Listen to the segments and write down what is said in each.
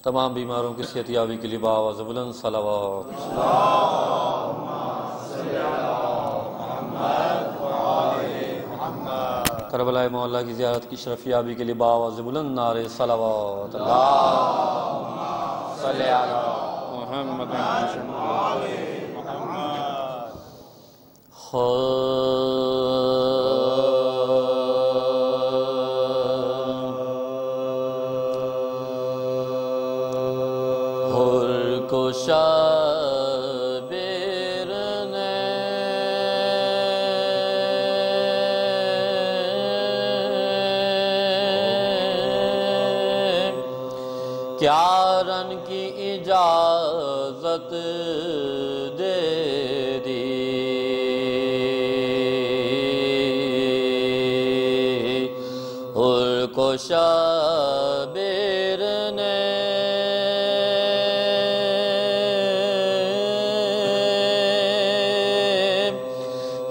تمام بیماروں کی صحت یابی کے لیے بآواز بلند صلوات۔ کربلا مولا کی زیارت کی شرف یابی کے لیے بآواز بلند نعرے صلوات۔ اللہم صلی علی محمد شبیر نے کیا رن کی اجازت دے دی، حر کو شبیر نے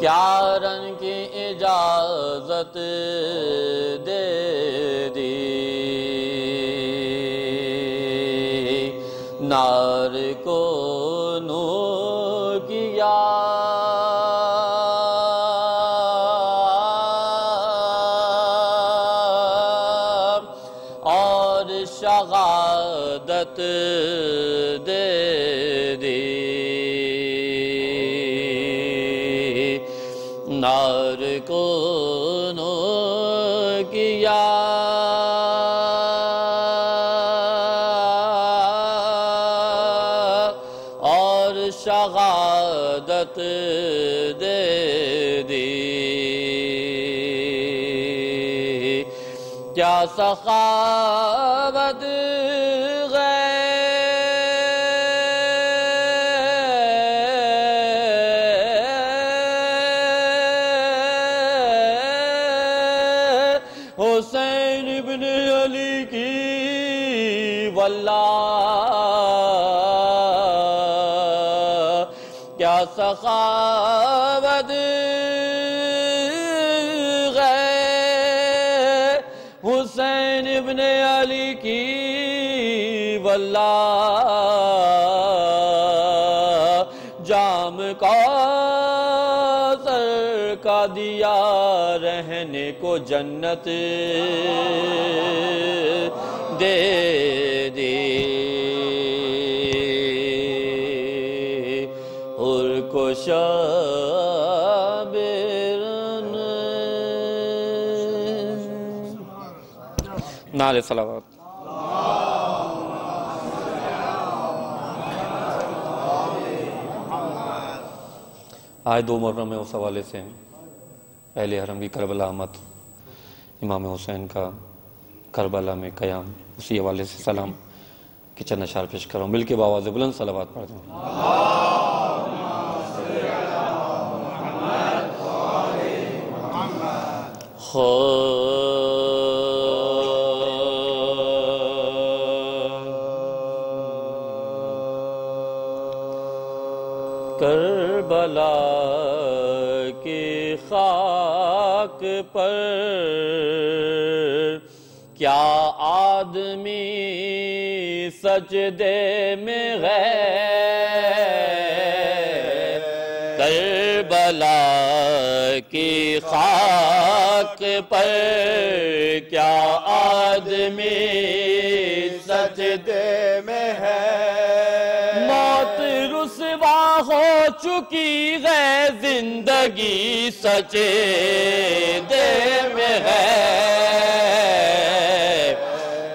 کیا رن کی اجازت دے دی، نار کو نور کیا اور شہادت دے دی، نار کو نور کیا اور شہادت دے دی، کیا سخاوت حسین ابن علی کی واللہ، کیا سخاوت حسین ابن علی کی واللہ، جام کوثر کا دیا رہنے کو جنت دے دی، حر کو شبیر نے نعرے صلوات۔ آج دو محرم میں اس حوالے سے اہل حرم کی کربلا آمد، امام حسین کا کربلا میں قیام، اسی حوالے سے سلام کے چند اشعار پیش کر رہا ہوں، مل کے بآواز بلند صلوات پڑھتے ہیں۔ کربلا کی خاک پر کیا آدمی سجدے میں غیر، کربلا کی خاک پر کیا آدمی سجدے میں ہے، موت رسوا ہو چکی ہے زندگی سجدے میں ہے،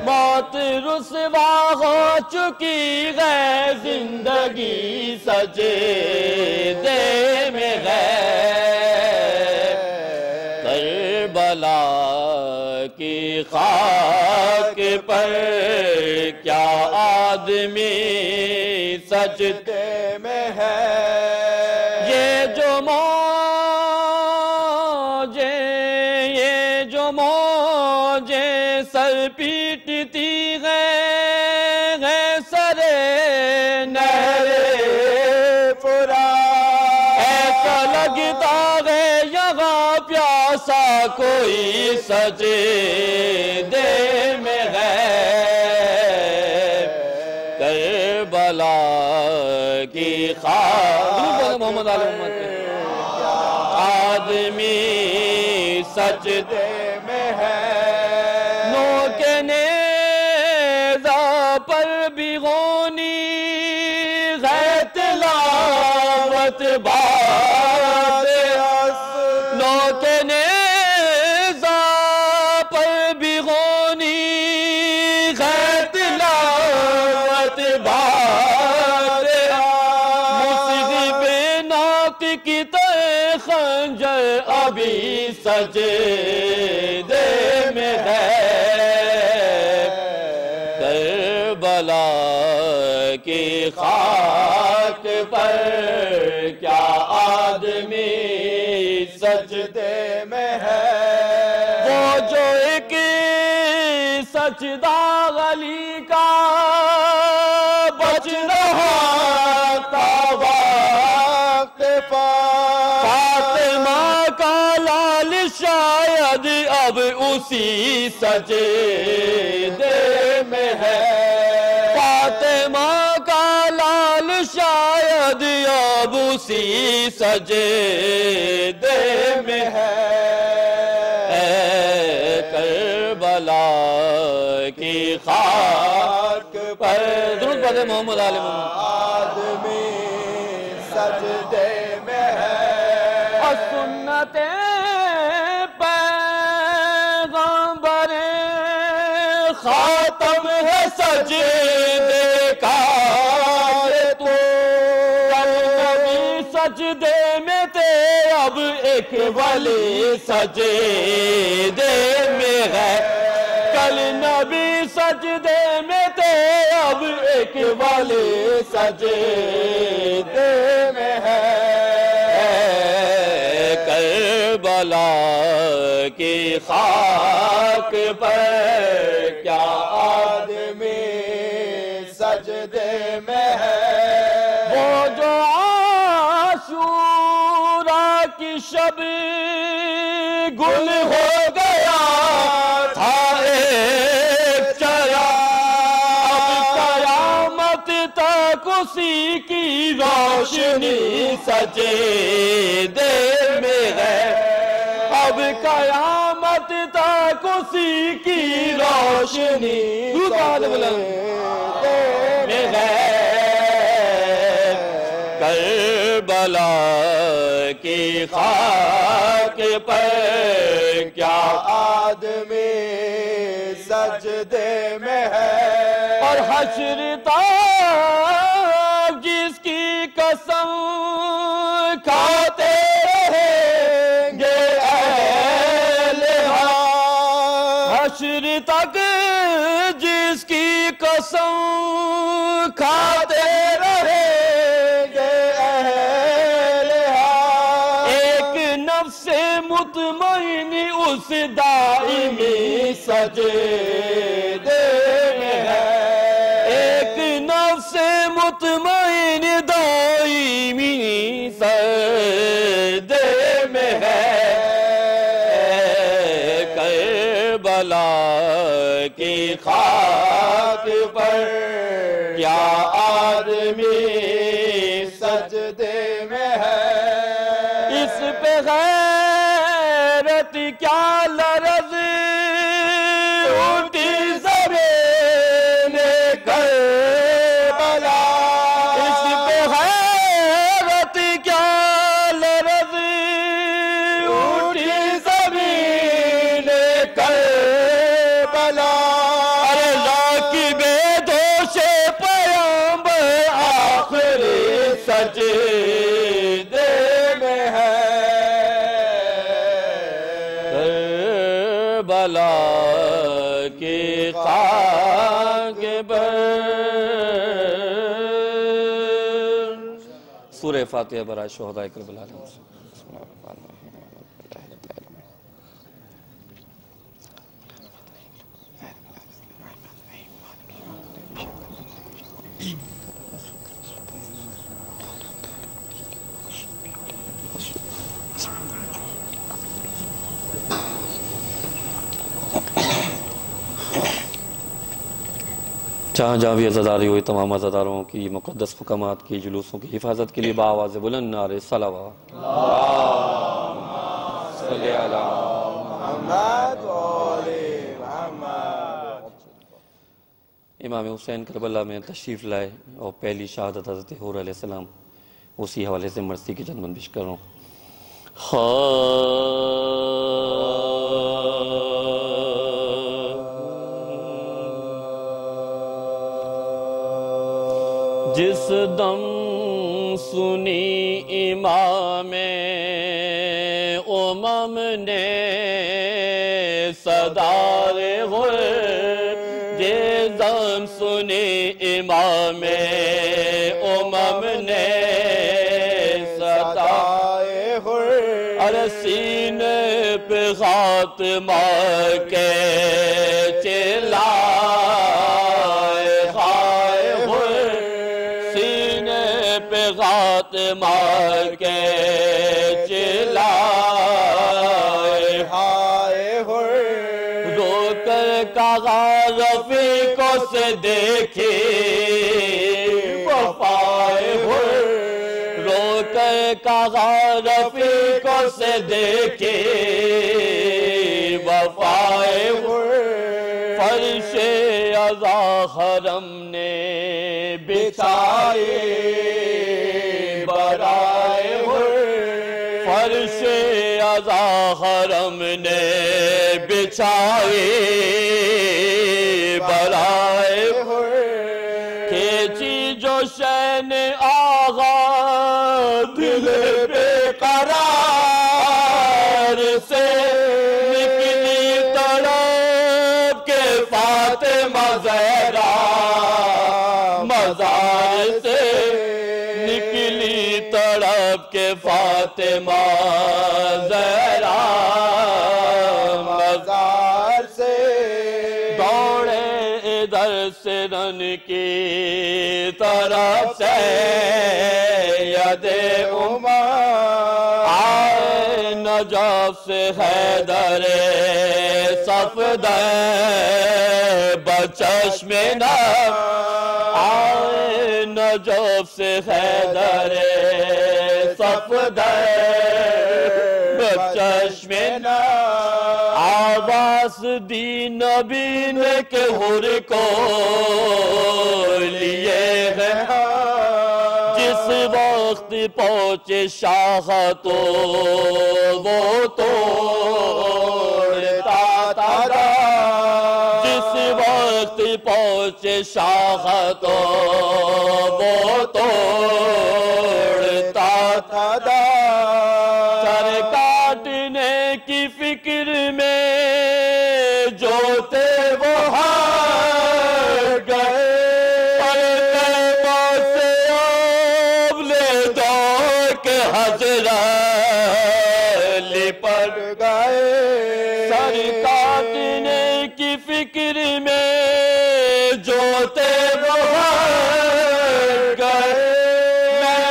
موت رسوا ہو چکی ہے زندگی سجدے میں ہے، کربلا کی خاک پر کیا آدمی سجدے میں ہے، یہ جو موجیں سر پیٹتی ہیں سرے نہر فرات، ایسا لگتا ہے یہاں پیاسا کوئی سجدے میں ہے کربلا کی خاک محمد علی محمد آدمی سجدے میں ہے نوک نیزہ پر بھگونی ہے تلاوت بات نوک نیزہ پر بھگونی ہے تلاوت بات مصحف ناک کی خنجر ابھی سجدے میں ہے کربلا کی خاک پر کیا آدمی سجدے میں ہے وہ جو ایک سجدہ علی کا بچ رہا تھا فاطمہ کا لال شاید اب اسی سجدے میں ہے فاطمہ کا لال شاید اب اسی سجدے میں ہے کربلا کی خاک پر درود پڑھیں محمد علی محمد آدمی سجدے میں ہے اور سنت پیغمبر خاتم ہے سجدے کا تو نبی سجدے میں تھے اب ایک ولی سجدے میں ہے کل نبی سجدے میں تھے اب ایک ولی سجدے میں ہے کربلا کی خاک پر کیا آدمی سجدے میں ہے وہ جو عاشورا کی شب گل ہو گیا تھا ایک چرا اب قیامت تک اسی کی روشنی سجدے میں ہے اب قیامت تک اسی کی روشنی میں ہے کربلا کی خاک پر کیا آدمی سجدے میں ہے اور حشر تک جس کی قسم کھاتے رہیں گے اہل حشر تک جس کی قسم کھاتے رہیں گے اہل ایک نفس مطمئن اس دائمی سجدے میں ہے ایک نفس مطمئن دائمی سجدے میں ہے کربلا کی خاک پر کیا آدمی سجدے میں ہے اس پہ غیرت کیا لرز اٹھی زمین کربلا اس پہ غیرت کیا لرز اٹھی زمین کربلا ارے لاکی بے دوش پیغمبر آخری سجدے میں ہے کربلا کی خاک پر سورہ فاتحہ برائے شہداء کربلا جہاں جہاں بھی عزاداری ہوئی تمام عزاداروں کی مقدس مقامات کی جلوسوں کی حفاظت کے لیے بآواز بلند نعرے صلوات صلی علی محمد و آل محمد۔ امام حسین کربلا میں تشریف لائے اور پہلی شہادت حضرت حور علیہ السلام، اسی حوالے سے مرثی کی چند بندش کر رہا ہوں۔ جس دم سنی امام امم نے صدار ہوئے، جس دم سنی امام امم نے صدار ہوئے، ارے سینے پہ خاتمہ کے چلائے خائے ہوئے، خاتمہ کے چلائے ہائے ہوئے، رو کر کہا رفیقوں سے دیکھی وفائے ہوئے، رو کر کہا رفیقوں سے دیکھی وفائے ہوئے، فرش عزا حرم نے بچھائے برائے ہوئے، فرش عزا حرم نے بچھائے برائے ہوئے، کھینچی جو شین آغا دل بے قرار سے، نکلی تڑپ کے فاطمہ زہرا مزار سے، نکلی تڑپ کے فاطمہ زہرا مزار سے، دوڑے ادھر سے رن کی طرف سے ید عمر، آئے نجف سے حیدر صفدر بچشم نب، آئے نجف سے حیدر صفدر بچشم نب، آواز دی نبی نے کہ حور کو لیے ہیں، جس وقت پہنچے شاہ تو وہ توڑتا تھا، جس وقت پہنچے شاہ تو وہ توڑتا تھا، سر کاٹنے کی فکر میں جو تھے وہ ہار گئے، حضرت لپٹ گئے، سر کاٹنے کی فکر میں جو تھے وہ ہار گئے، میں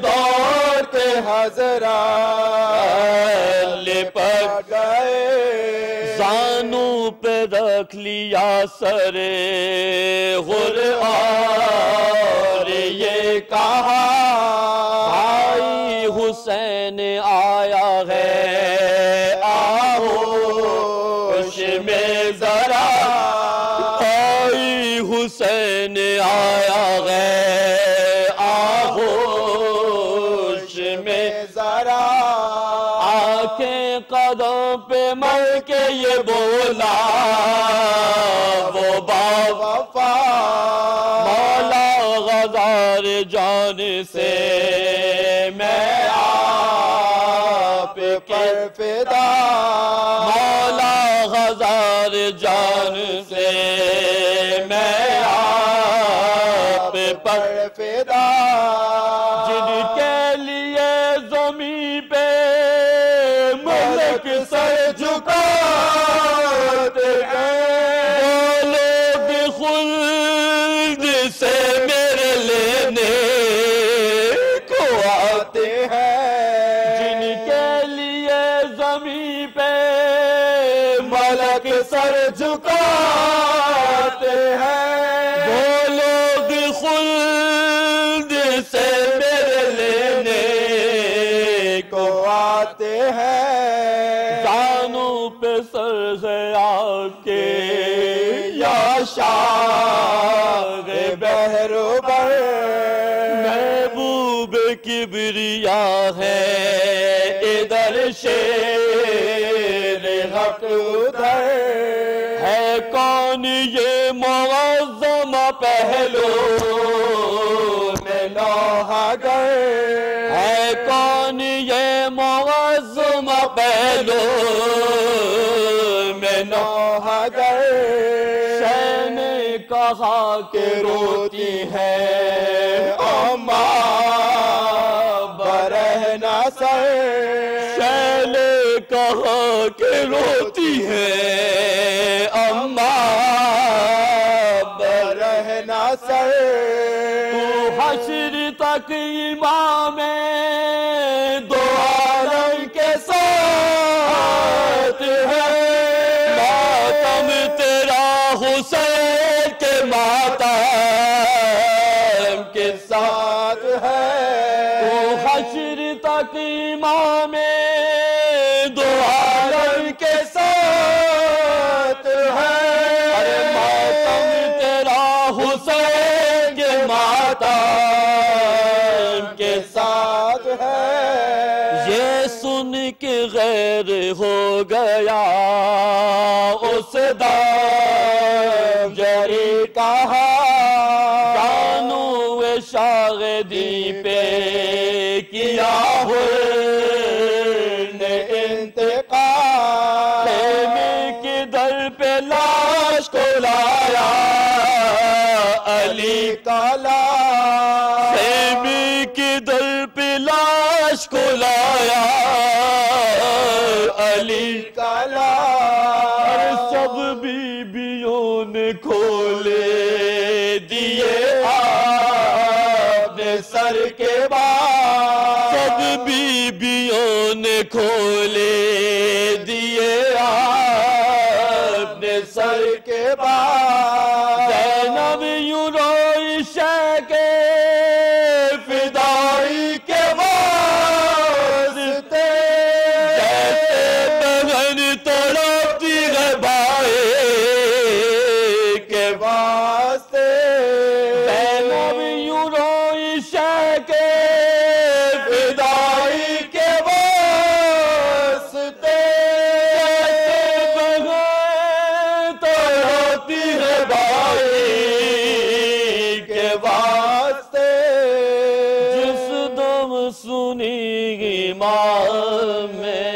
دوڑ کے حضرت لپٹ گئے، زانوں پہ رکھ لیا سر حور اور یہ کہا بھائی حسین آیا ہے آغوش میں ذرا، بھائی حسین آیا ہے آغوش میں ذرا، آنکھیں قدم پہ مر کے یہ بولا وہ باوفا، مولا غزار جان سے میں آپ کے فدا، مولا غزار جان سے میں آپ پر فدا، جن کے لیے زمین پہ ملک سر جھکاتے ہیں، وہ لوگ خلد سے میرے لینے کو آتے ہیں، جن کے جھکاتے ہیں، وہ لوگ خلد سے میرے لینے کو آتے ہیں، زانوں پہ سر ہے آپ کے یا شاہ بہروبر، محبوب کبریا ہے ادھر شیر حق ادھر ہے کون یہ معظم پہلو میں لوہا گر، ہے کون یہ معظم پہلو میں لوہا گر، شہ نے کہا کہ روتی ہے اماں برہنہ سر، شہ نے کہا کہ روتی ہے اماں برہنہ سر، تو حشر تک امام دو عالم کے ساتھ ہے، ماتم تیرا حسین کے ماتم کے ساتھ ہے تو حشر تک امام دو عالم کے ساتھ ہے، ارے ماتم تیرا حسین کے ماتم کے ساتھ ہے، یہ سن کے غیر ہو گیا اس دم جری کہا، جانو شاہدی پہ کیا نے انتقام، خیمے کے در پہ لاش کو لایا علی کالا، خیمے کے در پہ لاش کو لایا علی کالا، سب بیبیوں نے کھولے دیے آپ نے سر کے بعد، سب بیبیوں نے کھولے دیے آپ نے سر کے بعد زینب یوں روئی شہ کے فدائی کے واسطے، جیسے بہن تڑپتی ہے بھائی کے واسطے، زینب یوں روئی شہ کے فدائی کے واسطے، جیسے بہن تڑپتی ہے بھائی کے واسطے، جس دم سنی امام میں